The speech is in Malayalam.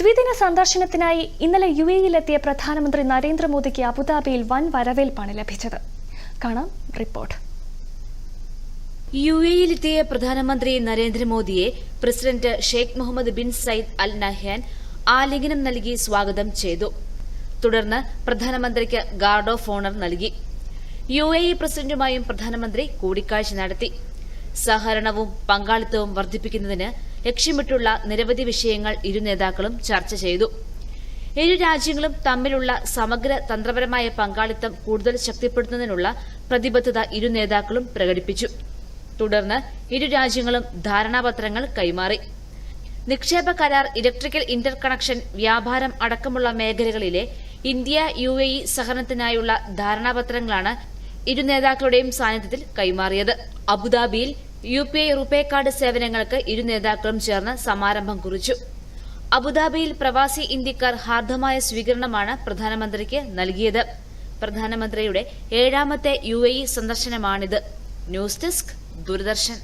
ദ്വിദിന സന്ദർശനത്തിനായി ഇന്നലെ യുഎഇയിലെത്തിയ പ്രധാനമന്ത്രി നരേന്ദ്രമോദിക്ക് അബുദാബിയിൽ വൻ വരവേൽപ്പാണ് ലഭിച്ചത്. കാണാം റിപ്പോർട്ട്. യുഎഇയിലെത്തിയ പ്രധാനമന്ത്രി നരേന്ദ്രമോദിയെ president Sheikh Mohamed bin Zayed Al Nahyan ആലിംഗനം നൽകി സ്വാഗതം ചെയ്തു. തുടർന്ന് പ്രധാനമന്ത്രിക്ക് ഗാർഡ് ഓഫ് ഓണർ നൽകി. യുഎഇ പ്രസിഡന്റുമായും പ്രധാനമന്ത്രി കൂടിക്കാഴ്ച നടത്തി. സഹകരണവും പങ്കാളിത്തവും വർദ്ധിപ്പിക്കുന്നതിന് ലക്ഷ്യമിട്ടുള്ള നിരവധി വിഷയങ്ങൾ ഇരു നേതാക്കളും ചർച്ച ചെയ്തു. ഇരു രാജ്യങ്ങളും തമ്മിലുള്ള സമഗ്ര തന്ത്രപരമായ പങ്കാളിത്തം കൂടുതൽ ശക്തിപ്പെടുത്തുന്നതിനുള്ള പ്രതിബദ്ധത ഇരു നേതാക്കളും പ്രകടിപ്പിച്ചു. തുടർന്ന് ഇരു രാജ്യങ്ങളും ധാരണാപത്രങ്ങൾ കൈമാറി. നിക്ഷേപ കരാർ, ഇലക്ട്രിക്കൽ ഇന്റർ കണക്ഷൻ, വ്യാപാരം അടക്കമുള്ള മേഖലകളിലെ ഇന്ത്യ യുഎഇ സഹകരണത്തിനായുള്ള ധാരണാപത്രങ്ങളാണ് ഇരു നേതാക്കളുടെയും സാന്നിധ്യത്തിൽ കൈമാറിയത്. അബുദാബിയിൽ യുപിഐ റുപേ കാർഡ് സേവനങ്ങൾക്ക് ഇരു നേതാക്കളും ചേർന്ന് സമാരംഭം കുറിച്ചു. അബുദാബിയിൽ പ്രവാസി ഇന്ത്യക്കാർ ഹാർദമായ സ്വീകരണമാണ് പ്രധാനമന്ത്രിക്ക് നൽകിയത്. പ്രധാനമന്ത്രിയുടെ 7ാമത്തെ യുഎഇ സന്ദർശനമാണിത്. News desk, Doordarshan.